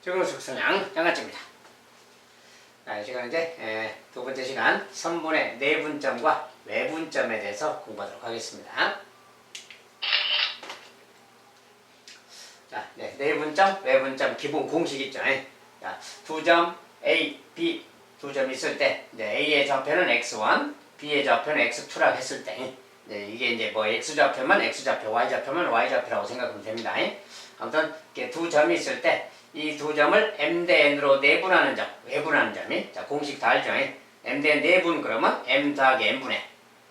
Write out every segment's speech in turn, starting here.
적응속성량 양아치입니다. 지금 이제 두 번째 시간 선분의 내분점과 외분점에 대해서 공부하도록 하겠습니다. 자, 내분점, 외분점 기본 공식 있죠. 자, 두 점 A, B 두 점 있을 때 이제 A의 좌표는 x1, B의 좌표는 x2라고 했을 때 이게 이제 뭐 x좌표면 x좌표, y좌표면 y좌표라고 생각하면 됩니다. 아무튼 이렇게 두 점이 있을 때 이 두 점을 m 대 n으로 내분하는 점, 외분하는 점이 자 공식 다 알죠? m 대 n 내분 그러면 m 더하기 n분의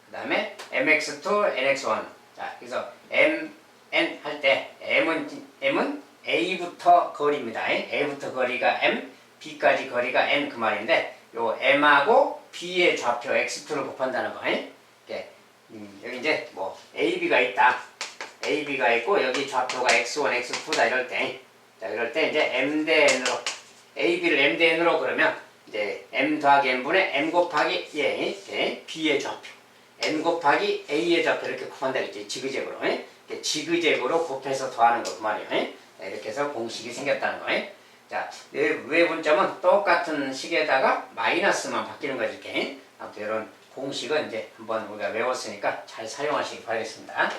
그 다음에 mx2, nx1 자 그래서 m, n 할 때 m은 a부터 거리입니다. a부터 거리가 m, b까지 거리가 n 그 말인데 요 m하고 b의 좌표 x2를 곱한다는 거. 여기 이제 뭐 ab가 있다. ab가 있고 여기 좌표가 x1, x2다 이럴 때 자, 이럴 때 이제 m 대 n으로 ab를 m 대 n으로 그러면 이제 m 더하기 n분의 m 곱하기 b의 좌표 n 곱하기 a의 좌표 이렇게 곱한다 했지. 지그재그로 지그재그로 곱해서 더하는 거 그 말이에요. 이렇게 해서 공식이 생겼다는 거예요. 자, 외분점은 똑같은 식에다가 마이너스만 바뀌는 거지 이렇게. 아무튼 이런 공식은 이제 한번 우리가 외웠으니까 잘 사용하시기 바라겠습니다.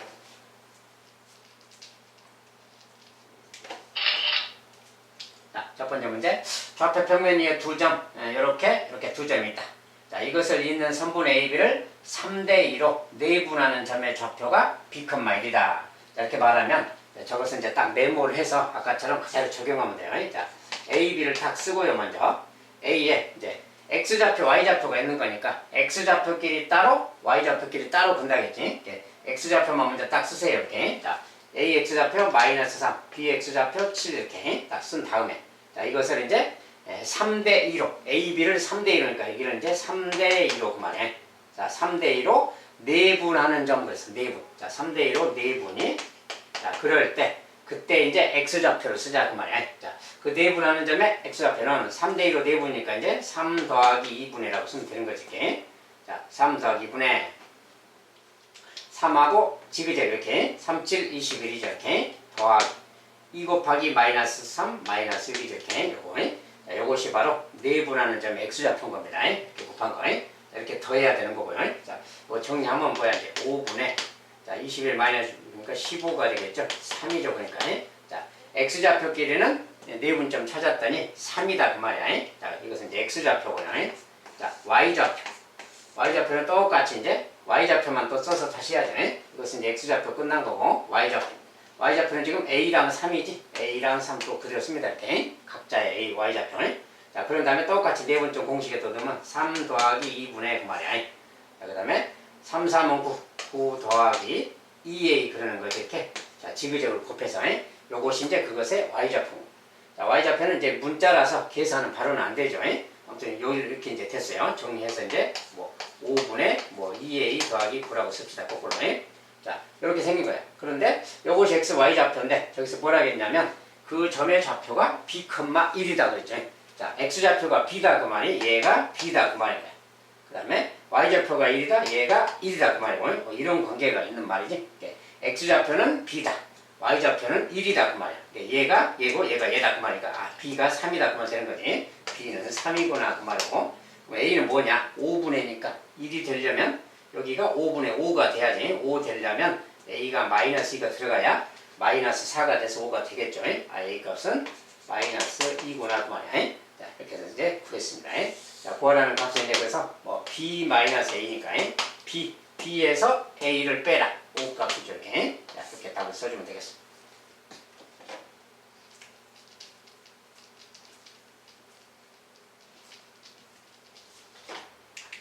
자, 첫 번째 문제. 좌표 평면 위에 두 점, 이렇게 두 점이 있다. 자, 이것을 잇는 선분 AB를 3대 2로 내분하는 점의 좌표가 B, 1이다. 자, 이렇게 말하면 저것은 이제 딱 메모를 해서 아까처럼 그대로 적용하면 돼요. 자, AB를 딱 쓰고요, 먼저. A에 이제 X좌표, Y좌표가 있는 거니까 X좌표끼리 따로, Y좌표끼리 따로 분다겠지. X좌표만 먼저 딱 쓰세요, 이렇게. 자, A X좌표 마이너스 3, B X좌표 7 이렇게 딱 쓴 다음에 자, 이것을 이제 3대 2로, AB를 3대 2로니까 여기는 이제 3대 2로 그만해. 자, 3대 2로 내분하는 점 그랬어, 내분. 자, 3대 2로 내분이 자, 그럴 때 그때 이제 X좌표를 쓰자 그 말이야. 자, 그 내분하는 점의 X좌표는 3대 2로 내분이니까 이제 3 더하기 2분의라고 쓰면 되는 거지. 이렇게. 자, 3 더하기 2분의 3하고 지그재그 이렇게 3, 7, 21이죠. 이렇게 더하기 2 곱하기 마이너스 3, 마이너스 1이죠. 이렇게 요거. 자, 요것이 바로 내분하는 점의 X좌표인 겁니다. 이렇게 곱한 거. 이렇게 더해야 되는 거고요. 자, 뭐 정리 한번 봐야지. 5분의 자, 21 마이너스 그러니까 15가 되겠죠. 3이죠. 그러니까. 자, X좌표끼리는 내분점 찾았더니 3이다 그 말이야. 자, 이것은 이제 X좌표고요. 자, Y좌표는 똑같이 이제 Y좌표만 또 써서 다시 해야죠. 이것은 이제 X좌표 끝난 거고 Y좌표는 지금 A랑 3이지. A랑 3 또 그대로 씁니다. 이렇게 각자의 A, Y좌표. 자, 그런 다음에 똑같이 내분점 공식에 또 넣으면 3 더하기 2분의 그 말이야. 자, 그 다음에 3, 3은 9, 9 더하기 2A 그러는 거죠. 이렇게 자, 지그재그로 곱해서 요것이 이제 그것의 Y좌표. 자, Y좌표는 이제 문자라서 계산은 바로는 안 되죠. 아무튼 이렇게 이제 됐어요. 정리해서 이제 뭐 5분의 뭐 2A 더하기 9라고 씁시다. 거꾸로. 자, 이렇게 생긴 거예요. 그런데 요것이 X, Y 좌표인데 저기서 뭐라 했냐면 그 점의 좌표가 B, 1이다 그랬죠. 자, X좌표가 B다 그 말이 얘가 B다 그 말이에요. 그 다음에 Y좌표가 1이다 얘가 1이다 그 말이고 뭐 이런 관계가 있는 말이지. X좌표는 B다. Y좌표는 1이다 그 말이야. 얘가 얘고 얘가 얘다 그 말이니까 아, B가 3이다 그 말 되는 거지. B는 3이구나 그 말이고 A는 뭐냐? 5분의니까 1이 되려면 여기가 5분의 5가 돼야지. 5 되려면 A가 마이너스 2가 들어가야 마이너스 4가 돼서 5가 되겠죠. 아, A 값은 마이너스 2구나 그 말이야. 자, 이렇게 해서 이제 구했습니다. 자, 구하라는 값은 이제 그래서 뭐 B 마이너스 A니까 B에서 A를 빼라. 5 값이죠. 이렇게. 자, 이렇게 답을 써주면 되겠습니다.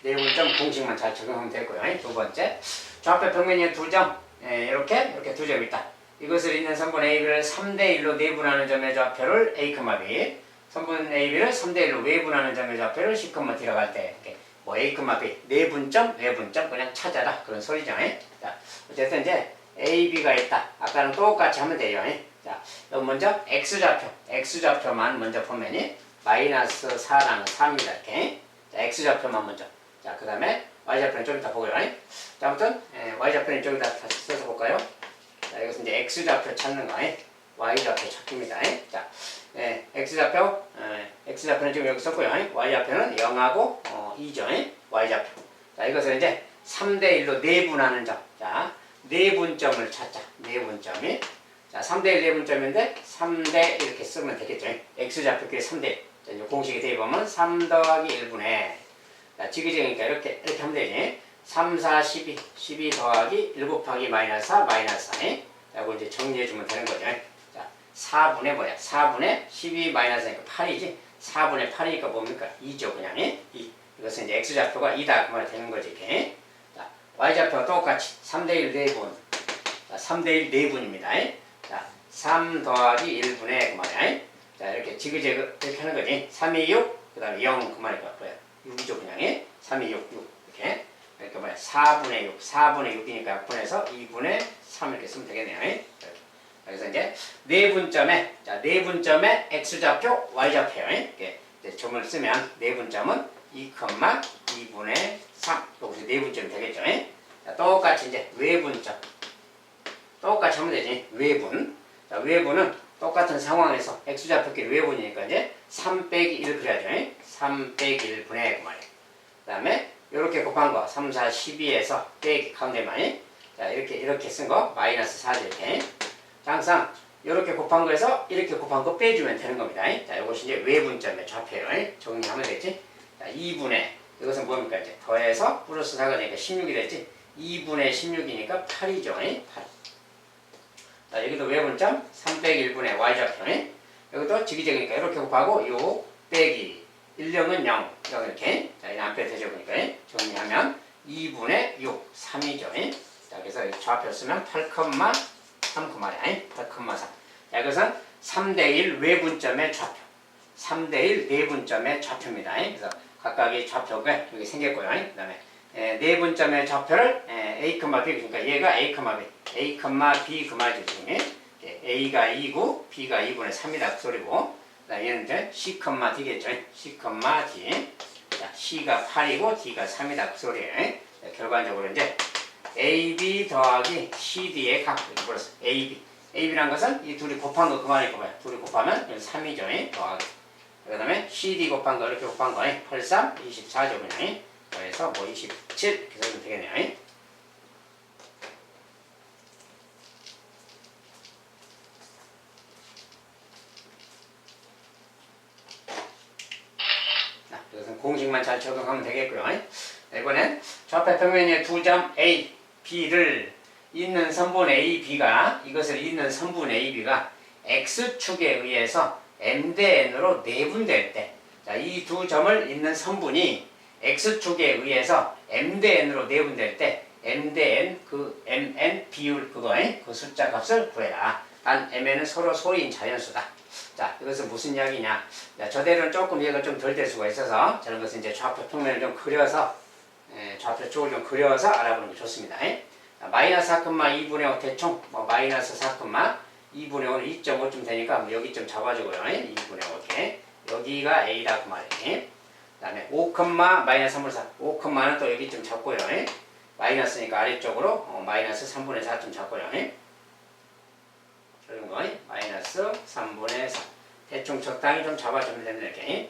내분점 공식만 잘 적용하면 되고요. 두 번째, 좌표 평면이 두 점, 이렇게 두 점 있다. 이것을 잇는 선분 AB를 3대 1로 내분하는 점의 좌표를 A, B, 선분 AB를 3대 1로 외분하는 점의 좌표를 C, D라고 할 때 이렇게 뭐 A, B 내분점, 외분점 그냥 찾아라 그런 소리죠. 자, 어쨌든 이제 AB가 있다. 아까랑 똑같이 하면 돼요. 자, 여기 먼저 X좌표만 먼저 보면이 마이너스 4랑 3이다 이렇게. 자, X좌표만 먼저. 자, 그 다음에 Y좌표는 좀 이따 보고요. 자, 아무튼 Y좌표는 좀 이따 다시 써서 볼까요? 자, 이것은 이제 X좌표 찾는 거. Y좌표 찾기입니다. 자, x좌표는 지금 여기 썼고요. y좌표는 0하고 2죠. y좌표. 자, 이것을 이제 3대1로 내분하는 점. 자, 내분점을 찾자. 내분점이. 자, 3대1 내분점인데 3대 이렇게 쓰면 되겠죠. x좌표끼리 3대1. 자, 이제 공식이 대입하면 3 더하기 1분의 자, 지그재그니까 이렇게 하면 되지. 3, 4, 12. 12 더하기 1 곱하기 마이너스 4, 마이너스 4. 자, 이거 이제 정리해주면 되는 거죠. 자, 4분의 뭐야? 4분의 12 마이너스니까 8이지. 4분의 8이니까 뭡니까? 2죠, 그냥. 2. 이것은 이제 x좌표가 2다. 그 말이 되는 거지, 이렇게. 자, y좌표가 똑같이 3대1 내분. 자, 3대1 내분입니다. 자, 3 더하기 1분의 그 말이야. 자, 이렇게 지그재그 이렇게 하는 거지. 3, 2, 6. 그 다음에 0. 그 말이 뭐야? 6이죠, 그냥. 3, 2, 6, 6. 이렇게. 그러니까 뭐야? 4분의 6. 4분의 6이니까 약분해서 2분의 3 이렇게 쓰면 되겠네요. 이렇게. 그래서 이제 내분점에, 자, 내분점에 x좌표, y좌표. 이렇게 이제 점을 쓰면 내분점은 2,2분의 3. 여기서 내분점이 되겠죠. 자, 똑같이 이제 외분점. 똑같이 하면 되지. 외분. 자, 외분은 똑같은 상황에서 x좌표끼리 외분이니까 이제 3 빼기 1 그래야죠. 3 빼기 1분의 그 말이에요. 그 다음에 이렇게 곱한 거 3, 4, 12에서 빼기 가운데만. 자, 이렇게 쓴 거 마이너스 4죠. 이렇게. 자, 항상 이렇게 곱한 거에서 이렇게 곱한 거 빼주면 되는 겁니다. 자, 이것이 이제 외분점의 좌표예요. 정리하면 되지. 자, 2분의 이것은 뭡니까? 이제 더해서 플러스 4가 되니까 16이 됐지. 2분의 16이니까 8이죠. 8. 자, 여기도 외분점 3 빼기 1분의 y좌표. 여기도 지기적이니까 이렇게 곱하고 요 빼기 1령은 0. 0 이렇게. 자, 이거 안 빼도 되죠. 그러니까 정리하면 2분의 6, 3이죠. 자, 그래서 좌표 쓰면 8,3 그 말이야. 8,3. 자, 이것은 3대1 외분점의 좌표. 3대1 내분점의 좌표입니다. 그래서 각각의 좌표가 여기 생겼고요. 그 다음에 내분점의 좌표를 A, B, 그러니까 얘가 A, B, A, B 그 말이죠. 지금. A가 2구, B가 2분의 3이다 그 소리고. 그 다음에 얘는 이제 C, D겠죠. C, D. 자, C가 8이고 D가 3이다 그 소리예요. 결과적으로 이제 AB 더하기 CD의 각 이렇게 불렀어. AB. AB란 것은 이 둘이 곱한 거 그만일 거예요. 둘이 곱하면 3이죠. 더하기. 그 다음에 CD 곱한 거 이렇게 곱한 거 8, 3, 24죠. 그냥. 그래서 뭐 27 이렇게 쓰면 되겠네요. 자, 이것은 공식만 잘 적용하면 되겠고요. 이번엔 좌표 평면의 두 점 A, B를 있는 선분 A, B가 이것을 있는 선분 A, B가 X축에 의해서 M 대 N으로 내분될 때, 자, 이 두 점을 있는 선분이 X축에 의해서 M 대 N으로 내분될 때 M 대 N, 그 MN 비율 그거에 그 숫자 값을 구해라. 단 MN은 서로 소인 자연수다. 자, 이것은 무슨 이야기냐? 자, 저대로는 조금 이해가 좀 덜 될 수가 있어서 저런 것은 이제 좌표 평면을 좀 그려서 좌표 쪽을 좀 그려서 알아보는 게 좋습니다. 자, 마이너스 4,2분의 5 대충 뭐 마이너스 4,2분의 5는 2.5쯤 되니까 뭐 여기쯤 잡아주고요. 2분의 5 이렇게 여기가 A다 그 말이에요. 그 다음에 5, 마이너스 3분의 4 5,는 또 여기쯤 잡고요. 마이너스니까 아래쪽으로 마이너스 3분의 4쯤 잡고요. 이런 거 마이너스 3분의 4 대충 적당히 좀 잡아주면 됩니다. 이렇게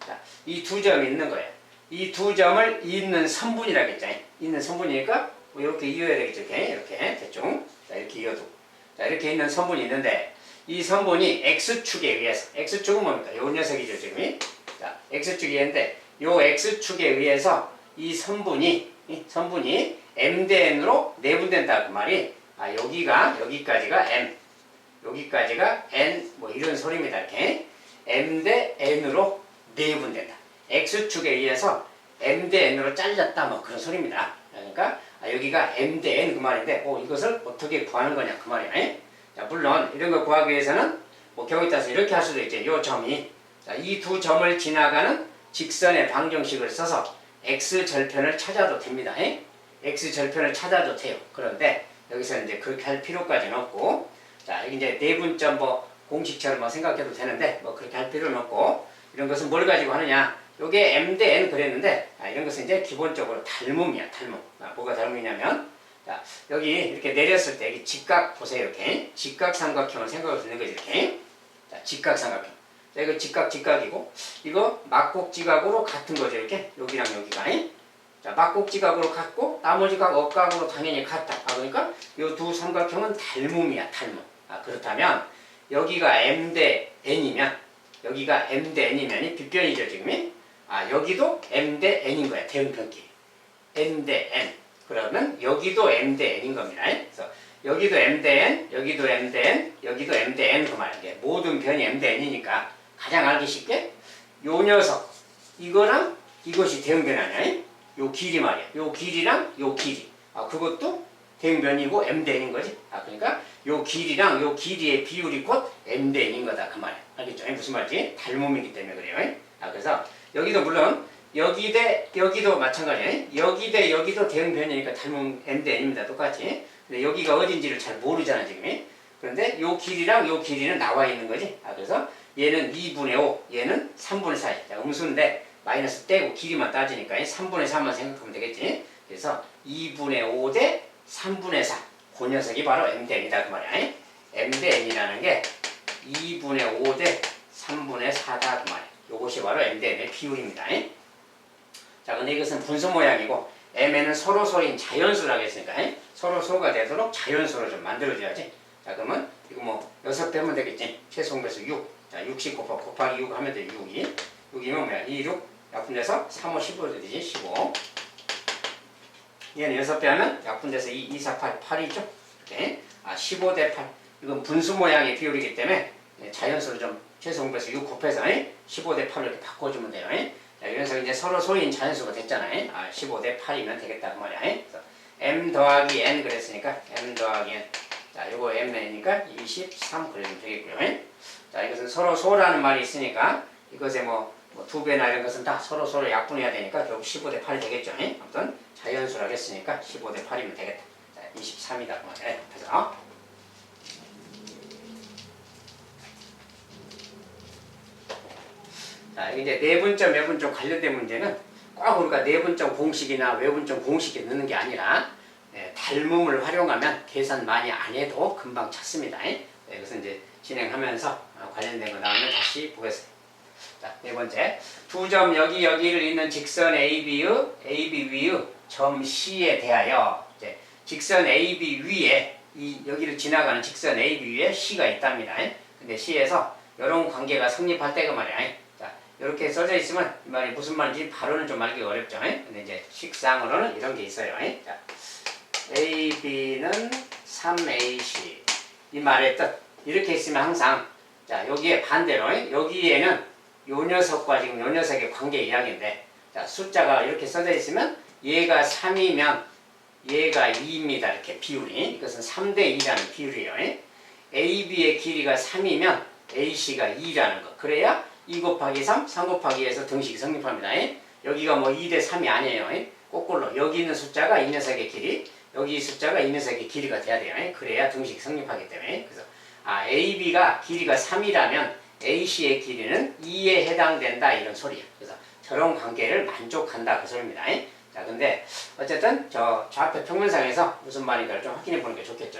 자, 이 두 점이 있는 거예요. 이 두 점을 있는 선분이라겠죠. 있는 선분이니까 뭐 이렇게 이어야 되겠죠. 이렇게 대충 자, 이렇게 이어두고 자, 이렇게 있는 선분이 있는데 이 선분이 X축에 의해서 X축은 뭡니까? 요 녀석이죠. 지금 자, X축이 있는데 요 X축에 의해서 이 선분이 M 대 N으로 내분된다 그 말이 여기까지가 M 여기까지가 N 뭐 이런 소리입니다. 이렇게 M 대 N으로 내분된다. X축에 의해서 M 대 N으로 잘렸다 뭐 그런 소리입니다. 그러니까 여기가 M 대 N 그 말인데 이것을 어떻게 구하는 거냐 그 말이에요. 자, 물론 이런 거 구하기 위해서는 뭐 경우에 따라서 이렇게 할 수도 있죠. 요 점이 이 두 점을 지나가는 직선의 방정식을 써서 X절편을 찾아도 됩니다. X절편을 찾아도 돼요. 그런데 여기서 이제 그렇게 할 필요까지는 없고 자, 이제 내분점 뭐 공식처럼 뭐 생각해도 되는데 뭐 그렇게 할 필요는 없고 이런 것은 뭘 가지고 하느냐? 요게 M 대 N 그랬는데 이런 것은 이제 기본적으로 닮음이야. 닮음. 뭐가 닮음이냐면 자, 여기 이렇게 내렸을 때 여기 직각 보세요. 이렇게 직각삼각형을 생각할 수 있는 거지. 이렇게 자, 직각삼각형. 자, 자, 이거 직각이고, 이거 막곡지각으로 같은 거죠. 이렇게 여기랑 여기가. 자, 막곡지각으로 같고 나머지 각 억각으로 당연히 같다. 그러니까 이 두 삼각형은 닮음이야, 닮음. 그렇다면 여기가 m 대 n이면 여기가 m 대 n이면 이 빗변이죠, 지금. 여기도 m 대 n인 거야, 대응편끼리. m 대 n. 그러면 여기도 m 대 n인 겁니다. 그래서 여기도 m 대 n, 여기도 m 대 n, 여기도 m 대 n 그 말이야. 모든 변이 m 대 n이니까 가장 알기 쉽게 요 녀석 이거랑 이것이 대응변 아니야? 요 길이 말이야. 요 길이랑 요 길이. 그것도 대응변이고 m 대 n인 거지. 그러니까 요 길이랑 요 길이의 비율이 곧 m 대 n인 거다 그 말이야. 알겠죠? 무슨 말이지? 닮음이기 때문에 그래요. 그래서 여기도 물론 여기 대 여기도 마찬가지야. 여기 대 여기도 대응변이니까 닮음 m 대 n입니다. 똑같이. 근데 여기가 어딘지를 잘 모르잖아 지금. 그런데 요 길이랑 요 길이는 나와 있는 거지. 그래서 얘는 2분의 5, 얘는 3분의 4. 자, 음수인데 마이너스 떼고 길이만 따지니까 3분의 4만 생각하면 되겠지. 그래서 2분의 5 대 3분의 4. 그 녀석이 바로 m 대 n이다 그 말이야. m 대 n이라는 게 2분의 5 대 3분의 4다 그 말이야. 요것이 바로 m 대 n의 비율입니다. 자, 근데 이것은 분수 모양이고 m에는 서로소인 자연수라고 했으니까 서로소가 되도록 자연수로 좀 만들어줘야지. 자, 그러면 이거 뭐 6배면 되겠지. 최소공배수 6. 자, 60 곱하기 6 하면 돼. 6이. 6이면 뭐야? 2, 6 약분돼서 3, 5, 15 되지. 15. 얘는 6배 하면 약분돼서 2, 2, 4, 8, 8이죠. 이렇게. 15 대 8. 이건 분수 모양의 비율이기 때문에 자연수로 좀 최소공배수 6 곱해서 15 대 8로 이렇게 바꿔주면 돼요. 자, 이래서 이제 서로 소인 자연수가 됐잖아요. 15 대 8이면 되겠다 그 말이야. 그래서 m 더하기 n 그랬으니까 m 더하기 n. 자, 요거 mn이니까 23 그려주면 되겠고요. 자, 이것은 서로 소라는 말이 있으니까 이것에 뭐 2배나 이런 것은 다 서로 약분해야 되니까 결국 15 대 8이 되겠죠. 아무튼 자연수라고 했으니까 15 대 8이면 되겠다. 자, 23이다 그 말이야. 그래서 자, 이제 내분점, 외분점 관련된 문제는 꼭 우리가 내분점 공식이나 외분점 공식에 넣는 게 아니라 닮음을 활용하면 계산 많이 안 해도 금방 찾습니다. 이것은 이제 진행하면서 관련된 거 나오면 다시 보겠습니다. 자, 네 번째. 두 점 여기를 잇는 직선 AB 위의 점 C에 대하여 이제 직선 AB 위에 여기를 지나가는 직선 AB 위에 C가 있답니다. 근데 C에서 이런 관계가 성립할 때가 말이야. 자, 이렇게 써져 있으면 이 말이 무슨 말인지 바로는 좀 알기 어렵죠. 근데 이제 식상으로는 이런 게 있어요. 자, AB는 3AC 이 말의 뜻 이렇게 있으면 항상 자, 여기에 반대로 여기에는 요 녀석과 지금 요 녀석의 관계 이야기인데 자, 숫자가 이렇게 써져 있으면 얘가 3이면 얘가 2입니다. 이렇게 비율이 이것은 3대 2라는 비율이에요. AB의 길이가 3이면 AC가 2라는 거. 그래야 2 곱하기 3, 3 곱하기 2에서 등식이 성립합니다. 여기가 뭐 2 대 3이 아니에요. 거꾸로 여기 있는 숫자가 이 녀석의 길이 여기 숫자가 이 녀석의 길이가 돼야 돼요. 그래야 등식이 성립하기 때문에. 그래서 AB가 길이가 3이라면 AC의 길이는 2에 해당된다 이런 소리야. 그래서 저런 관계를 만족한다 그 소리입니다. 자, 근데 어쨌든 저 좌표 평면상에서 무슨 말인가를 좀 확인해 보는 게 좋겠죠.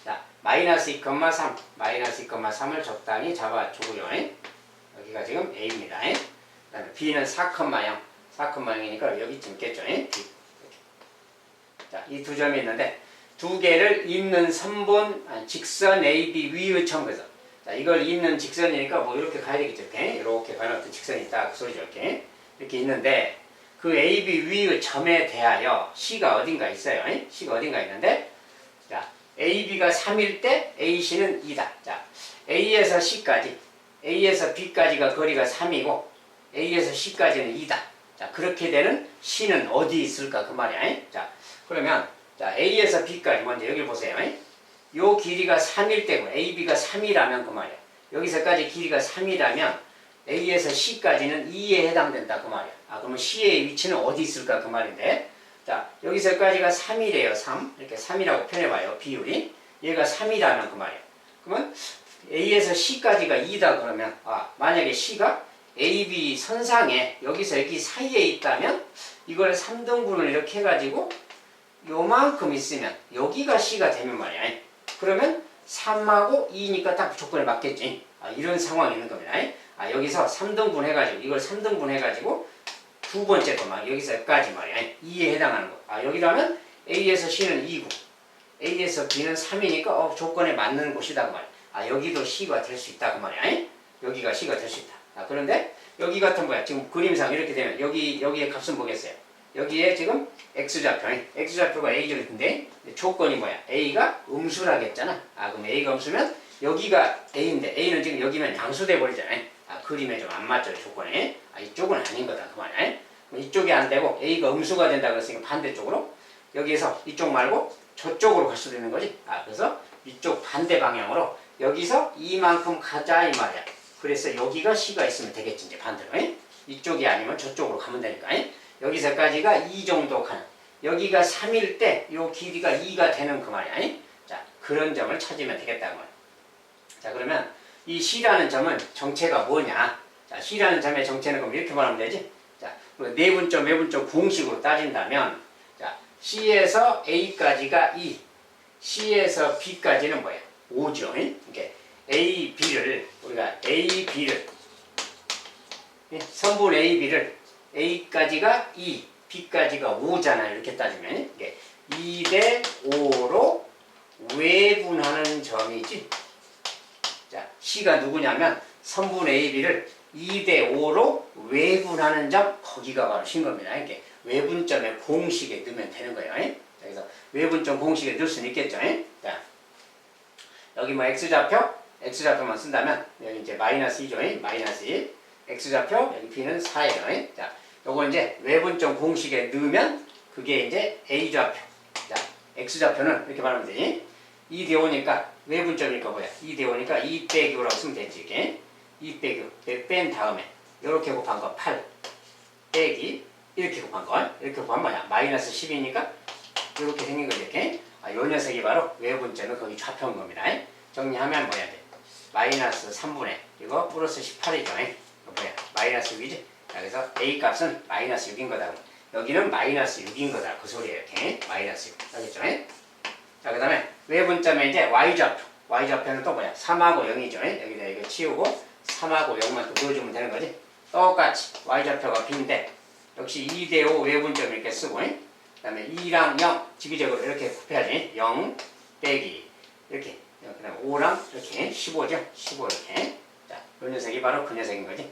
자, 마이너스 2,3 마이너스 2,3을 적당히 잡아주고요. 여기가 지금 A입니다. 그다음에 B는 4,0 4,0이니까 여기쯤 있겠죠. 자, 이 두 점이 있는데 두 개를 잇는 선분 직선 AB 위의 점. 그래서 자, 이걸 잇는 직선이니까 뭐 이렇게 가야 되겠죠. 이렇게 가는 어떤 직선이 있다 그 소리죠. 이렇게 있는데 그 AB 위의 점에 대하여 C가 어딘가 있어요. C가 어딘가 있는데 자, AB가 3일 때 AC는 2다. 자, A에서 C까지 A에서 B까지가 거리가 3이고 A에서 C까지는 2다. 자, 그렇게 되는 C는 어디 있을까 그 말이야. 자, 그러면 자, A에서 B까지 먼저 여기 보세요. 요 길이가 3일 때고 AB가 3이라면 그 말이야. 여기서까지 길이가 3이라면 A에서 C까지는 2에 해당된다 그 말이야. 그러면 C의 위치는 어디 있을까 그 말인데 자, 여기서까지가 3이래요. 3. 이렇게 3이라고 표현해봐요. 비율이. 얘가 3이라면 그 말이야. 그러면 A에서 C까지가 2다 그러면 만약에 C가 AB 선상에 여기서 여기 사이에 있다면 이걸 3등분을 이렇게 해가지고 요만큼 있으면 여기가 C가 되면 말이야. 그러면 3하고 2니까 딱 조건에 맞겠지. 이런 상황이 있는 겁니다. 여기서 3등분 해가지고 이걸 3등분 해가지고 두 번째 거 막 여기서 여기까지 말이야. 2에 해당하는 거. 여기라면 A에서 C는 2고 A에서 B는 3이니까 조건에 맞는 곳이다 그 말이야. 여기도 C가 될 수 있다 그 말이야. 여기가 C가 될 수 있다. 그런데 여기 같은 거야. 지금 그림상 이렇게 되면 여기의 값은 뭐겠어요? 여기에 지금 X좌표가 A절인데 조건이 뭐야? A가 음수라겠잖아. 그럼 A가 음수면 여기가 A인데 A는 지금 여기면 양수돼 버리잖아요. 그림에 좀 안 맞죠, 조건에. 이쪽은 아닌 거다 그 말이야. 이쪽이 안 되고 A가 음수가 된다 그랬으니까 반대쪽으로 여기에서 이쪽 말고 저쪽으로 갈 수도 있는 거지. 그래서 이쪽 반대 방향으로 여기서 이만큼 가자 이 말이야. 그래서 여기가 C가 있으면 되겠지 이제 반대로. 이쪽이 아니면 저쪽으로 가면 되니까. 여기서까지가 2 정도 가는. 여기가 3일 때 요 길이가 2가 되는 그 말이야. 자, 그런 점을 찾으면 되겠다는 거야. 자, 그러면 이 C라는 점은 정체가 뭐냐? 자, C라는 점의 정체는 그럼 이렇게 말하면 되지. 자, 내분점 공식으로 따진다면, 자, C에서 A까지가 2, C에서 B까지는 뭐야? 5죠. 이게 A, B를 우리가 A, B를 선분 A, B를 A까지가 2, B까지가 5잖아요. 이렇게 따지면 이게 2대 5로 외분하는 점이지. 자, C가 누구냐면 선분 A, B를 2대 5로 외분하는 점, 거기가 바로 C인 겁니다. 이렇게 외분점의 공식에 넣으면 되는 거예요. 그래서 외분점 공식에 넣을 수는 있겠죠. 자, 여기 뭐 X좌표만 쓴다면 여기 이제 마이너스 2죠. 마이너스 1. X좌표, 여기 B는 4예요. 자, 요거 이제 외분점 공식에 넣으면 그게 이제 A좌표. 자, X좌표는 이렇게 말하면 되지. 2대 5니까 외분점이니까 뭐야? 2대 5니까 2 빼기 5라고 쓰면 되지. 이게 2 빼기 5. 뺀 다음에 이렇게 곱한 거 8 빼기 이렇게 곱한 거. 이렇게 곱하면 뭐야? 마이너스 10이니까 이렇게 생긴 거지. 이렇게. 요 녀석이 바로 외분점은 거기 좌표인 겁니다. 정리하면 뭐야 돼? 마이너스 3분의 이거 플러스 18이죠. 이거 뭐야? 마이너스 6이지? 자, 그래서 A 값은 마이너스 6인 거다. 여기는 마이너스 6인 거다. 그 소리예요. 이렇게. 마이너스 6. 알겠죠? 자, 그 다음에 외분점에 이제 Y좌표. Y좌표는 또 뭐야? 3하고 0이죠. 여기다 이거 치우고 3하고 0만 또 넣어주면 되는 거지. 똑같이 Y좌표가 B인데 역시 2대 5 외분점 이렇게 쓰고 그 다음에 2랑 0 지그재그로 이렇게 곱해야지. 0 빼기 이렇게 그 다음에 5랑 이렇게 15죠. 15 이렇게. 자, 그 녀석이 바로 그 녀석인 거지.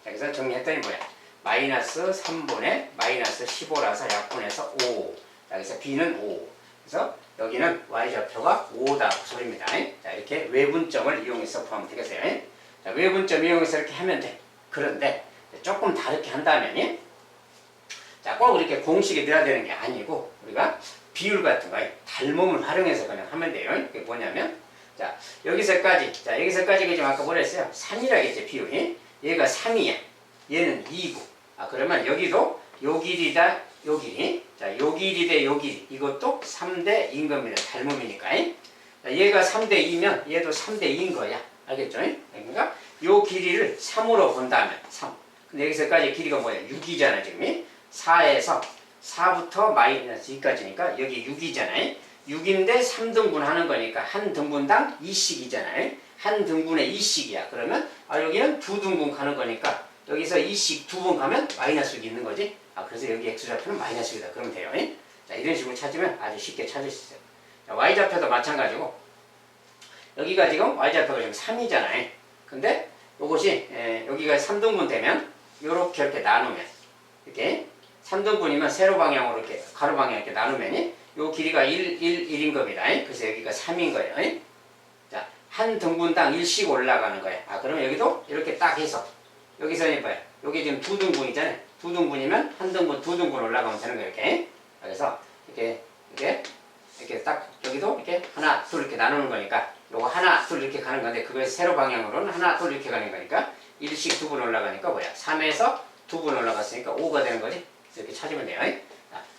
자, 그래서 정리했더니 뭐야? 마이너스 3분의 마이너스 15라서 약분해서 5. 자, 그래서 B는 5. 그래서 여기는 Y좌표가 5다. 그 소리입니다. 자, 이렇게 외분점을 이용해서 구하면 되겠어요. 자, 외분점 이용해서 이렇게 하면 돼. 그런데 조금 다르게 한다면 자, 꼭 이렇게 공식에 넣어야 되는 게 아니고 우리가 비율 같은 거 닮음을 활용해서 그냥 하면 돼요. 그게 뭐냐면 자, 여기서까지 지금 아까 뭐라 했어요? 3이라겠지 비율이. 얘가 3이야. 얘는 2고. 그러면 여기도 요 길이다 요 길이. 자, 요 길이 대 요 길이. 이것도 3대 2인 겁니다. 닮음이니까. 자, 얘가 3대 2면 얘도 3대 2인 거야. 알겠죠? 그러니까 요 길이를 3으로 본다면 3. 근데 여기서까지 길이가 뭐야? 6이잖아 지금. 4에서 4부터 마이너스 2까지니까 여기 6이잖아요. 6인데 3등분 하는 거니까 한 등분당 2씩이잖아요. 한 등분에 2씩이야. 그러면 여기는 2등분 가는 거니까 여기서 2씩 2번 가면 마이너스 6이 있는 거지. 그래서 여기 X좌표는 마이너스 6이다. 그러면 돼요. 자, 이런 식으로 찾으면 아주 쉽게 찾을 수 있어요. 자, Y좌표도 마찬가지고 여기가 지금 Y좌표가 지금 3이잖아요. 근데 이것이 여기가 3등분 되면 이렇게 나누면 이렇게 3등분이면 세로 방향으로 이렇게 가로 방향 이렇게 나누면 이 길이가 1인 겁니다. 그래서 여기가 3인 거예요. 자, 한 등분당 1씩 올라가는 거예요. 그러면 여기도 이렇게 딱 해서 여기서는 뭐야? 여기 지금 2등분이잖아요. 2등분이면 한 등분, 2등분 올라가면 되는 거예요. 이렇게. 그래서 이렇게 딱 여기도 이렇게 하나, 둘 이렇게 나누는 거니까 요거 하나, 둘 이렇게 가는 건데 그걸 세로 방향으로는 하나, 둘 이렇게 가는 거니까 1씩 2분 올라가니까 뭐야? 3에서 2분 올라갔으니까 5가 되는 거지. 이렇게 찾으면 돼요.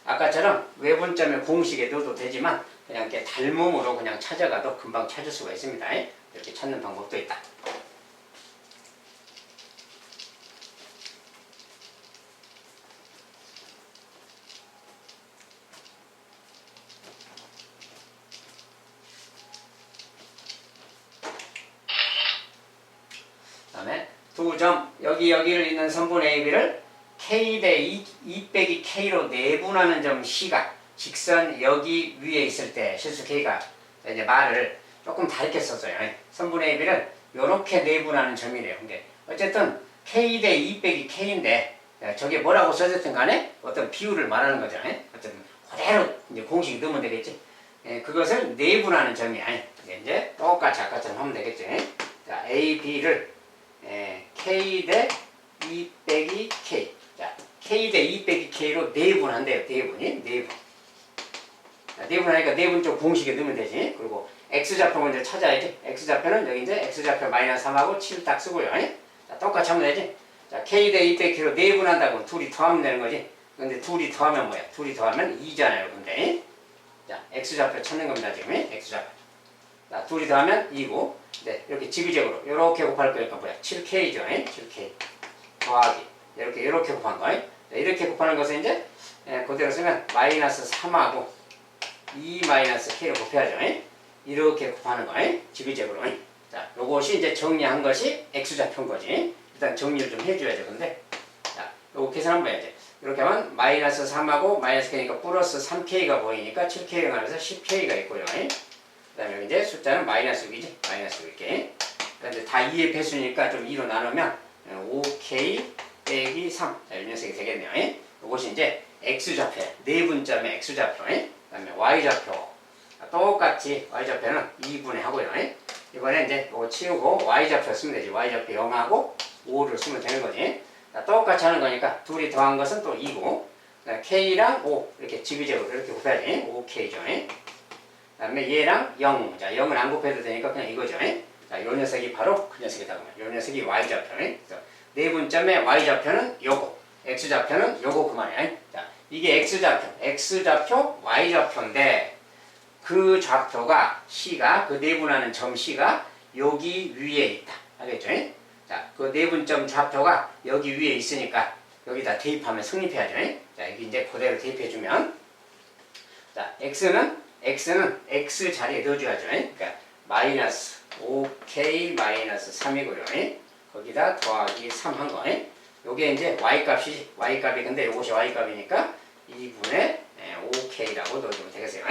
아까처럼 외분점의 공식에 넣어도 되지만 그냥 이렇게 닮음으로 그냥 찾아가도 금방 찾을 수가 있습니다. 이렇게 찾는 방법도 있다. 두 점 여기를 있는 선분 AB를 K 대 2 빼기 K로 내분하는 점 C가 직선 여기 위에 있을 때 실수 K가 이제 말을 조금 다르게 썼어요. 선분 AB를 이렇게 내분하는 점이래요. 근데 어쨌든 K 대 2 빼기 K인데 저게 뭐라고 써졌든 간에 어떤 비율을 말하는 거잖아요. 어쨌든 그대로 이제 공식 넣으면 되겠지. 그것을 내분하는 점이야. 이제 똑같이 아까처럼 하면 되겠지. 자, A, B를 K 대 2 빼기 K. 자, K 대 2 빼기 K로 내분한대요. 내분. 자, 내분하니까 내분 쪽 공식에 넣으면 되지. 그리고 X좌표 먼저 찾아야지. X좌표는 여기 이제 X좌표 마이너스 3하고 7 딱 쓰고요. 자, 똑같이 하면 되지. 자, K 대 2 빼기 K로 내분한다고 둘이 더하면 되는 거지. 근데 둘이 더하면 뭐야? 둘이 더하면 2잖아요. 근데. 자, X좌표 찾는 겁니다. 지금. X좌표. 자, 둘이 더하면 2고. 네, 이렇게 지그재그로. 이렇게 곱할 거니까 뭐야? 7K죠. 7K. 더하기. 이렇게 곱한 거. 이렇게 곱하는 것은 이제, 그대로 쓰면 마이너스 3하고 2 마이너스 K로 곱해야죠. 이렇게 곱하는 거. 지그재그로. 자, 요것이 이제 정리한 것이 X좌표인 거지. 일단 정리를 좀 해줘야죠. 근데. 자, 요거 계산한 거야, 이제. 이렇게 하면 마이너스 3하고 마이너스 K니까 플러스 3K가 보이니까 7K가 나면서 10K가 있고요. 그 다음에 여기 이제 숫자는 마이너스 6이지. 마이너스 6 이렇게. 그런데 다 2의 배수니까 좀 2로 나누면 5K 빼기 3. 자, 이 녀석이 되겠네요. 이것이 이제 X좌표. 내분점의 X좌표. 그 다음에 Y좌표. 똑같이 Y좌표는 2분의 하고요. 이번에 이제 이거 치우고 Y좌표 쓰면 되지. Y좌표 0하고 5를 쓰면 되는 거지. 자, 똑같이 하는 거니까 둘이 더한 것은 또 2고 K랑 5 이렇게 지그재그로 이렇게 곱해야지. 5K죠. 그 다음에 얘랑 0. 자, 0은 안 곱해도 되니까 그냥 이거죠. 자, 요 녀석이 바로 그 녀석이다. 요 녀석이 Y좌표. 그래서 내분점의 Y좌표는 요거. X좌표는 요거 그만이야. 자, 이게 X좌표, Y좌표인데 그 좌표가 C가, 그 내분하는 점 C가 여기 위에 있다. 알겠죠? 자, 그 내분점 좌표가 여기 위에 있으니까 여기다 대입하면 성립해야죠. 자, 여기 이제 그대로 대입해주면 자, X는 X 자리에 넣어줘야죠. 그러니까 마이너스 5K 마이너스 3이고요. 거기다 더하기 3 한 거. 요게 이제 Y값이, Y값이 근데 요것이 Y값이니까 2분의 5K라고 넣어주면 되겠어요.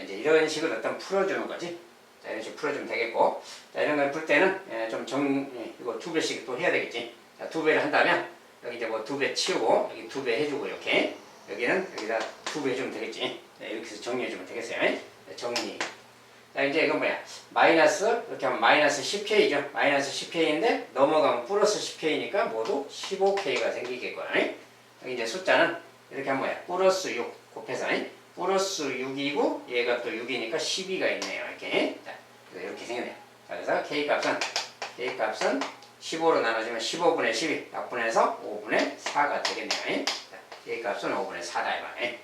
이제 이런 식으로 어떤 풀어주는 거지. 자, 이런 식으로 풀어주면 되겠고. 자, 이런 걸 풀 때는 이거 2배씩 또 해야 되겠지. 자, 2배를 한다면 여기 이제 뭐 2배 치우고 여기 2배 해주고 이렇게. 여기는 여기다 2배 해주면 되겠지. 자, 이렇게 해서 정리해주면 되겠어요. 자, 정리. 자, 이제 이건 뭐야? 마이너스, 이렇게 하면 마이너스 10K죠. 마이너스 10K인데 넘어가면 플러스 10K니까 모두 15K가 생기겠고요. 여기 이제 숫자는 이렇게 하면 뭐야? 플러스 6 곱해서 플러스 6이고 얘가 또 6이니까 12가 있네요. 이렇게. 자, 그래서 이렇게 생겼네요. 자, 그래서 K값은 15로 나눠지면 15분의 12 약분해서 5분의 4가 되겠네요. 자, K값은 5분의 4다 이거네.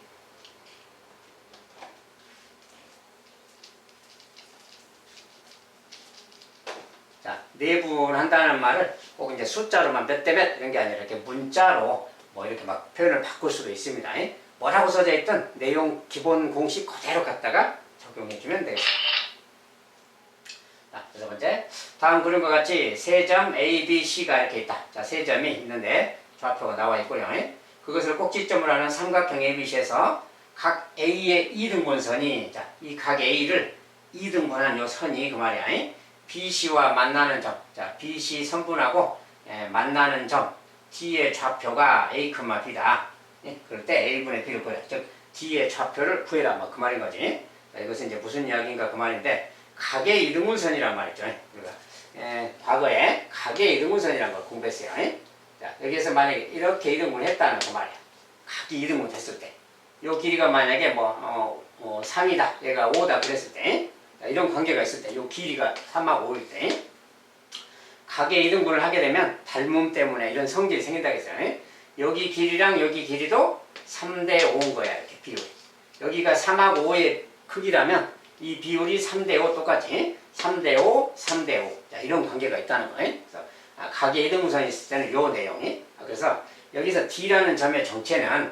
자, 내분한다는 말을 꼭 이제 숫자로만 몇 대 몇 이런 게 아니라 이렇게 문자로 뭐 이렇게 막 표현을 바꿀 수도 있습니다. 뭐라고 써져 있든 내용 기본 공식 그대로 갖다가 적용해주면 되겠습니다. 자, 여섯 번째. 다음 그림과 같이 세 점 A, B, C가 이렇게 있다. 자, 세 점이 있는데 좌표가 나와 있고요. 그것을 꼭지점으로 하는 삼각형 ABC에서 각 A의 2등분선이 자, 이 각 A를 2등분한 요 선이 그 말이야. BC와 만나는 점. 자, BC 선분하고 만나는 점. D의 좌표가 A, B다. 그럴 때 A분의 B를 구해라. 즉, D의 좌표를 구해라. 뭐 그 말인 거지. 자, 이것은 이제 무슨 이야기인가 그 말인데, 각의 이등분선이란 말이죠. 그러니까, 과거에 각의 이등분선이라는 걸 공부했어요. 자, 여기에서 만약에 이렇게 이등분 했다는 그 말이야. 각이 이등분 했을 때. 요 길이가 만약에 3이다. 얘가 5다. 그랬을 때. 자, 이런 관계가 있을 때. 요 길이가 3하고 5일 때. 각의 이등분을 하게 되면 닮음 때문에 이런 성질이 생긴다고 했어요. 여기 길이랑 여기 길이도 3대 5인 거야. 이렇게 비율이. 여기가 3하고 5의 크기라면 이 비율이 3대 5 똑같이 3대 5, 3대 5. 자, 이런 관계가 있다는 거예요. 그래서 각의 이등분선이 있을 때는 요 내용이. 그래서 여기서 D라는 점의 정체는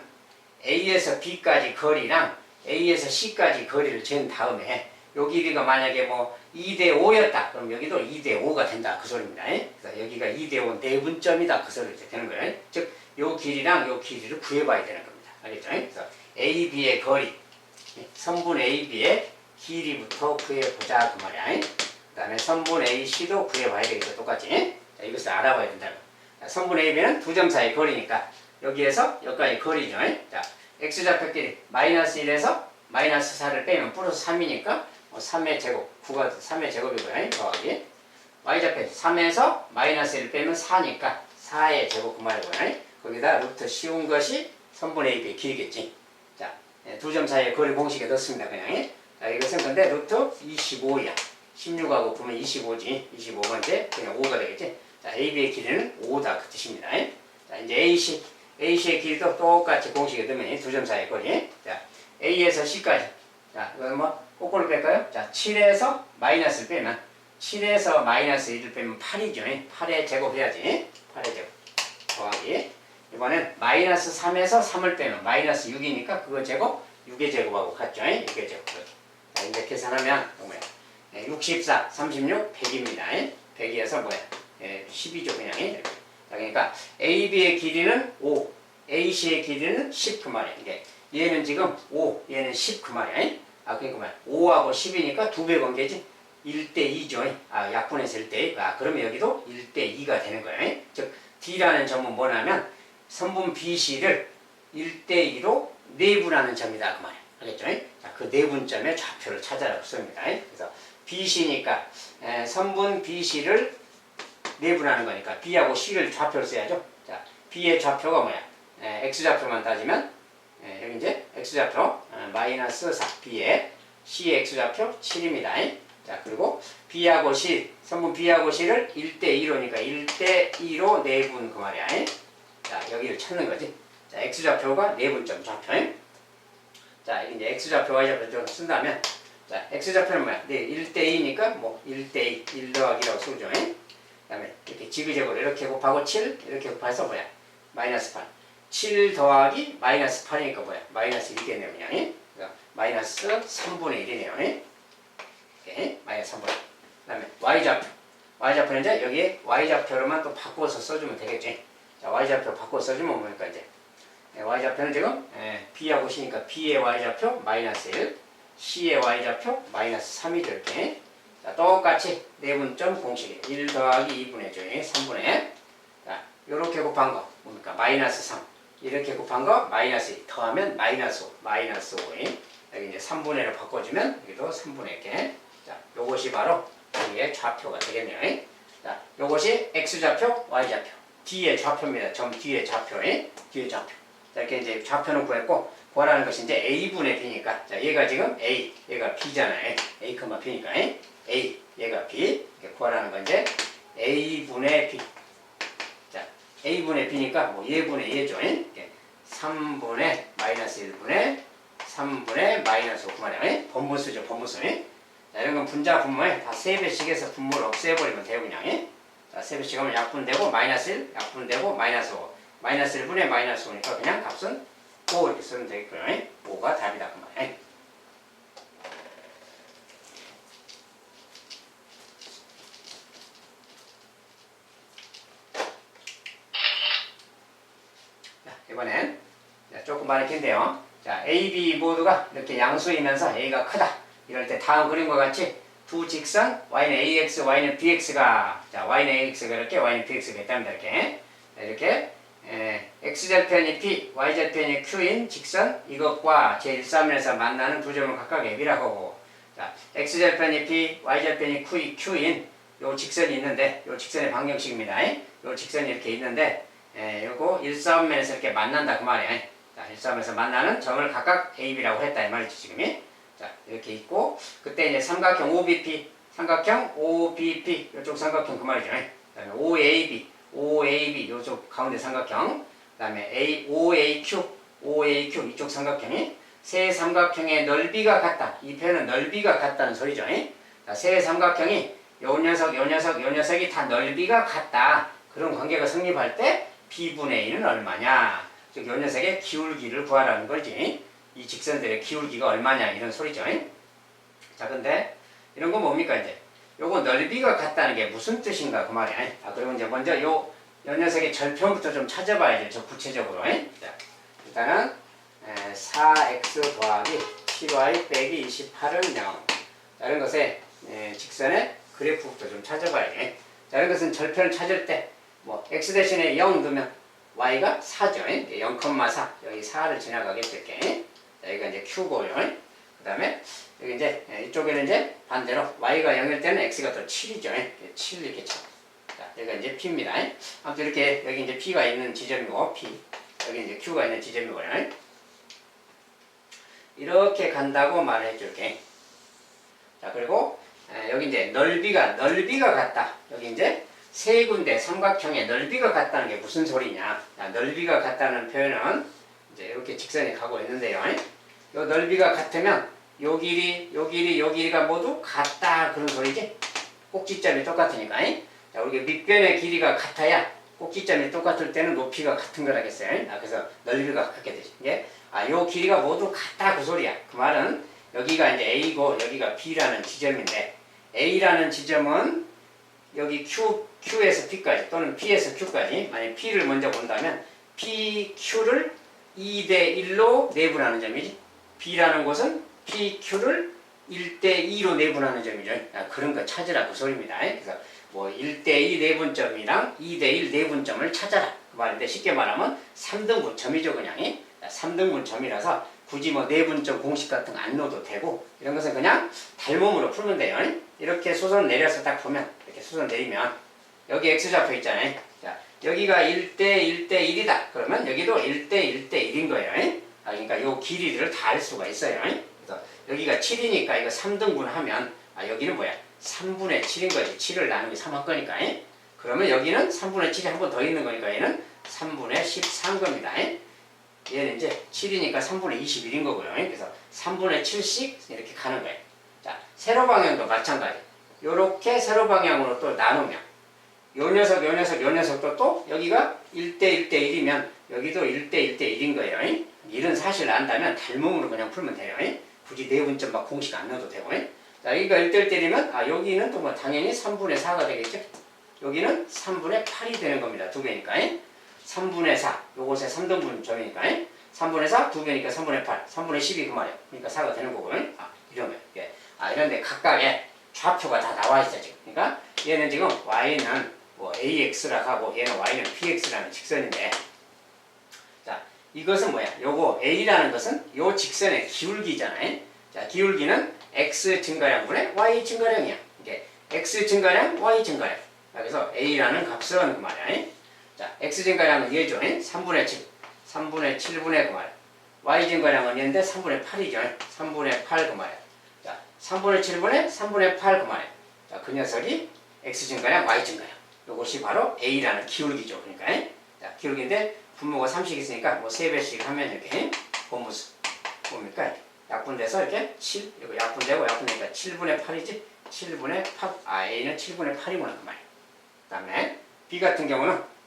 A에서 B까지 거리랑 A에서 C까지 거리를 잰 다음에 요 길이가 만약에 뭐 2대 5였다. 그럼 여기도 2대 5가 된다. 그 소리입니다. 그래서 여기가 2대 5 내분점이다. 그 소리가 이제 되는 거예요. 즉, 요 길이랑 요 길이를 구해봐야 되는 겁니다. 알겠죠? 그래서 AB의 거리, 선분 AB의 길이부터 구해보자. 그 말이야. 그 다음에 선분 AC도 구해봐야 되겠죠. 똑같이. 자, 이것을 알아봐야 된다고. 자, 선분 AB는 두 점 사이 거리니까 여기에서 여기까지 거리죠. 자, X좌표끼리 마이너스 1에서 마이너스 4를 빼면 플러스 3이니까 3의 제곱, 9가 3의 제곱이고요. 더하기 Y좌표 3에서 마이너스 1을 빼면 4니까 4의 제곱 그 말이고요. 거기다 루트 씌운 것이 선분 AB의 길이겠지. 자, 두 점 사이의 거리 공식에 넣습니다. 그냥. 자, 이것은 근데 루트 25이야. 16하고 보면 25지. 25번째 그냥 5가 되겠지. 자, AB의 길이는 5다. 그 뜻입니다. 자, 이제 AC의 길이도 똑같이 공식에 넣으면 두 점 사이의 거리. 자, A에서 C까지. 자, 이건 뭐 거꾸로 뺄까요? 자, 7에서 마이너스를 빼면 7에서 마이너스 1을 빼면 8이죠. 8의 제곱 해야지. 8의 제곱. 더하기. 이번엔 마이너스 3에서 3을 빼면 마이너스 6이니까 그거 제곱, 6의 제곱하고 같죠. 6의 제곱. 자, 이제 계산하면 뭐야? 64, 36, 100입니다. 100이어서 뭐야? 12죠. 그냥. 자, 그러니까 AB의 길이는 5, AC의 길이는 10 그 말이야. 이게 얘는 지금 5, 얘는 10 그 말이야. 아, 그러니까 뭐야? 5하고 10이니까 2배 관계지. 1대 2죠. 아, 약분해서 1대 2. 아, 그러면 여기도 1대 2가 되는 거예요. 즉, D라는 점은 뭐냐면 선분 BC를 1대 2로 내분하는 점이다. 그 말이야. 알겠죠? 자, 그 내분점의 좌표를 찾아라고 씁니다. 그래서 BC니까 선분 BC를 내분하는 거니까 B하고 C를 좌표로 써야죠. 자, B의 좌표가 뭐야? X좌표만 따지면 여기 이제 X좌표 마이너스 4, B의 C의 X좌표 7입니다. 자, 그리고 B하고 C, 선분 B하고 C를 1대 2로니까 1대 2로 내분 그 말이야. 자, 여기를 찾는 거지. 자, X좌표가 내분점 좌표. 자, 이제 X좌표, Y좌표 쓴다면 자, X좌표는 뭐야? 네, 1대 2니까 뭐 1대 2, 1 더하기라고 쓰죠. 그 다음에 이렇게 지그재그로 이렇게 곱하고 7, 이렇게 곱해서 뭐야? 마이너스 8. 7 더하기 마이너스 8이니까 뭐야? 마이너스 1이겠네요, 그냥. 그러니까 마이너스 3분의 1이네요. 이렇게 마이너스 3분의 1. 그 다음에 Y좌표. Y좌표는 이제 여기에 Y좌표로만 또 바꿔서 써주면 되겠지. 자, Y좌표 바꿔서 써주면 뭐니까 이제 Y좌표는 지금 B하고 C니까 B의 Y좌표 마이너스 1, C의 Y좌표 마이너스 3이죠, 이렇게. 자, 똑같이 내분점 공식에 1 더하기 2분의 3분의. 자, 요렇게 곱한 거 뭡니까? 마이너스 3. 이렇게 곱한 거 마이너스 2 더하면 마이너스 5, 마이너스 5인. 여기 이제 3분의 1을 바꿔주면 여기도 3분의 이렇게. 자, 요것이 바로 D의 좌표가 되겠네요. 자, 요것이 X좌표, Y좌표. D의 좌표입니다. 점 D의 좌표. D의 좌표. 자, 이렇게 이제 좌표는 구했고, 구하라는 것이 이제 A분의 B니까. 자, 얘가 지금 A, 얘가 B잖아요. A, B니까. A, 얘가 B. 이렇게 구하라는 건 이제 A분의 B. 자, A분의 B니까 뭐 얘분의 얘죠. 3분의 마이너스 1분의 3분의 마이너스 5 그 말이야. 번분수죠, 번분수. 자, 이런 건 분자 분모에 다 3배씩 해서 분모를 없애버리면 돼요, 그냥. 자, 3배씩 하면 약분되고, 마이너스 1, 약분되고, 마이너스 5. 마이너스 1분의 마이너스 5니까 그냥 값은 5 이렇게 쓰면 되겠고요. 5가 답이다, 그 말이야. 자, 이번엔 조금 많이 긴데요. 자, A, B 모두가 이렇게 양수이면서 A가 크다. 이럴 때 다음 그림과 같이 두 직선 Y는 AX, Y는 BX가 자, Y는 AX가 이렇게, Y는 BX가 있답니다. 이렇게. 이렇게 X절편이 P, Y절편이 Q인 직선 이것과 제1사면에서 만나는 두 점을 각각 Ab이라고 하고 자, X절편이 P, Y절편이 Q인 요 직선이 있는데 요 직선의 방정식입니다. 요 직선이 이렇게 있는데 요거 1사면에서 이렇게 만난다 그 말이에요. 자, 1사면에서 만나는 점을 각각 AB라고 했다 이 말이죠 지금이. 자, 이렇게 있고 그때 이제 삼각형 OBP, 삼각형 OBP 요쪽 삼각형 그 말이죠. 그 다음에 OAB, OAB 요쪽 가운데 삼각형 그 다음에 OAQ, OAQ 이쪽 삼각형이 세 삼각형의 넓이가 같다. 이 표현은 넓이가 같다는 소리죠. 자, 세 삼각형이 요 녀석, 요 녀석, 요 녀석이 다 넓이가 같다. 그런 관계가 성립할 때 B분의 1은 얼마냐. 즉, 요 녀석의 기울기를 구하라는 거지. 이 직선들의 기울기가 얼마냐 이런 소리죠. 자, 근데 이런 건 뭡니까 이제? 요거 넓이가 같다는 게 무슨 뜻인가 그 말이야. 그리고 이제 먼저 요 녀석의 절편부터 좀 찾아봐야지 저 구체적으로. 자, 일단은 4x 더하기 7y 빼기 28은 0. 자, 이런 것에 직선의 그래프부터 좀 찾아봐야지. 자, 이런 것은 절편을 찾을 때 뭐 x 대신에 0 넣으면 y가 4죠. 0,4 여기 4를 지나가겠죠. 이렇게. 자, 여기가 이제 q고요. 그 다음에 여기 이제 이쪽에는 이제 반대로 y가 0일 때는 x가 또 7이죠. 7 이렇게 쳐. 자, 여기가 이제 p입니다. 아무튼 이렇게 여기 이제 p가 있는 지점이고 p 여기 이제 q가 있는 지점이고요. 이렇게 간다고 말해 줄게. 자, 그리고 여기 이제 넓이가 같다. 여기 이제 세 군데 삼각형의 넓이가 같다는 게 무슨 소리냐? 자, 넓이가 같다는 표현은 이제 이렇게 직선이 가고 있는데요. 요 넓이가 같으면 요 길이가 모두 같다 그런 소리지. 꼭지점이 똑같으니까. 자, 우리가 밑변의 길이가 같아야 꼭지점이 똑같을 때는 높이가 같은 거라겠어요. 그래서 넓이가 같게 되죠. 요 길이가 모두 같다 그 소리야. 그 말은 여기가 이제 A고 여기가 B라는 지점인데 A라는 지점은 여기 Q에서 P까지 또는 P에서 Q까지 만약 P를 먼저 본다면 PQ를 2대1로 내분하는 점이지. B라는 곳은 PQ를 1대2로 내분하는 점이죠. 그런 거 찾으라 그 소리입니다. 그래서 뭐 1대2 내분점이랑 2대1 내분점을 찾아라 그 말인데 쉽게 말하면 3등분 점이죠 그냥. 3등분 점이라서 굳이 뭐 내분점 공식 같은 거 안 넣어도 되고 이런 것은 그냥 달몸으로 풀면 돼요. 이렇게 수선 내려서 딱 보면 이렇게 수선 내리면 여기 x좌표 있잖아요. 자, 여기가 1대1이다 그러면 여기도 1대1인 거예요. 그러니까 요 길이를 다 알 수가 있어요. 그래서 여기가 7이니까 이거 3등분 하면 여기는 뭐야? 3분의 7인 거지. 7을 나누기 3할 거니까. 그러면 여기는 3분의 7이 한 번 더 있는 거니까 얘는 3분의 14인 겁니다. 얘는 이제 7이니까 3분의 21인 거고요. 그래서 3분의 7씩 이렇게 가는 거예요. 자, 세로 방향도 마찬가지. 요렇게 세로 방향으로 또 나누면 요 녀석도 또 여기가 1대1이면 여기도 1대1인 거예요. 일은 사실 안다면 닮음으로 그냥 풀면 돼요. 굳이 내분점 막 공식 안 넣어도 되고. 자, 여기가 1대1이면 여기는 또 뭐 당연히 3분의 4가 되겠죠. 여기는 3분의 8이 되는 겁니다. 두 배니까. 3분의 4, 요것의 3등분 점이니까 3분의 4, 두 배니까 3분의 8, 3분의 10이 그 말이에요. 그러니까 4가 되는 거고요. 이런 거예요. 이런데 각각의 좌표가 다 나와 있어 지금. 그러니까 얘는 지금 y는 뭐 ax라고 하고 얘는 y는 bx라는 직선인데, 자, 이것은 뭐야? 요거 a라는 것은 요 직선의 기울기잖아요. 자, 기울기는 x 증가량분의 y 증가량이야. 이게 x 증가량, y 증가량. 그래서 a라는 값은 그 말이야. 자, x 증가량은 얘죠. 3분의 7. 3분의 7분의 그 말. y 증가량은 얘인데 3분의 8이죠. 3분의 8 그 말이야. 자, 3분의 7분의 3분의 8 그 말이야. 자, 그 녀석이 x 증가량, y 증가량. 이것이 바로 a라는 기울기죠. 그러니까. 자, 기울기인데 분모가 3씩 있으니까 뭐 3배씩 하면 이렇게 본무수. 뭡니까? 약분돼서 이렇게 7. 이거 약분되고 약분되니까 7분의 8이지. 7분의 8. a는 7분의 8이구나 그 말이야. 그 다음에 b 같은 경우는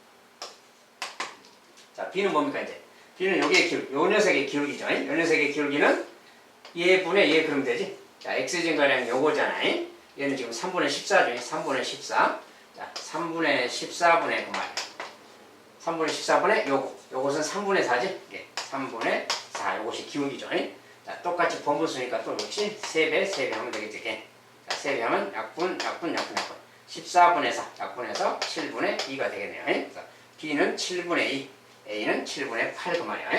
자, b는 뭡니까 이제? b는 여기의 기울기, 요 녀석의 기울기죠. 요 녀석의 기울기는 얘분의 얘 그러면 되지. 자, x 증가량 요거잖아요. 얘는 지금 3분의 14죠. 3분의 14. 자, 3분의 14분의 그 말. 3분의 14분의 요것은 3분의 4지. 3분의 4. 요것이 기울기죠. 자, 똑같이 번분수니까 또 역시 3배 하면 되겠지. 자, 3배 하면 약분. 14분의 4. 약분해서 7분의 2가 되겠네요. 그래서 b는 7분의 2. a는 7분의 8 그 말이야.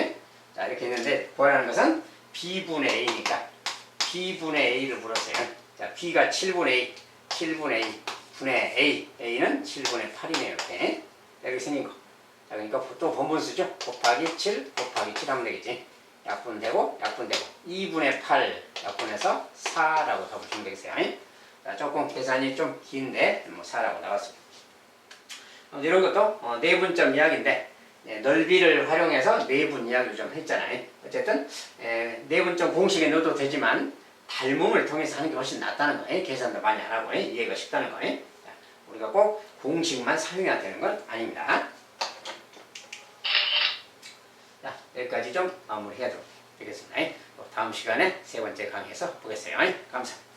자, 이렇게 있는데 구하라는 것은 b분의 a니까 b분의 a를 물었어요. 자, b가 7분의 2, 7분의 2 분의 a는 7분의 8이네요. 이렇게 여기 생긴 거. 자, 그러니까 또 번분수죠. 곱하기 7 하면 되겠지. 약분되고 2분의 8 약분해서 4라고 더 보시면 되겠어요. 자, 조금 계산이 좀 긴데 뭐 4라고 나왔습니다. 이런 것도 내분점 이야기인데 넓이를 활용해서 내분 이야기를 좀 했잖아요. 어쨌든 내분점 공식에 넣어도 되지만 닮음을 통해서 하는 게 훨씬 낫다는 거예요. 계산도 많이 안 하고 이해가 쉽다는 거예요. 우리가 꼭 공식만 사용해야 되는 건 아닙니다. 자, 여기까지 좀 마무리해야 되겠습니다. 다음 시간에 세 번째 강의에서 보겠어요. 감사합니다.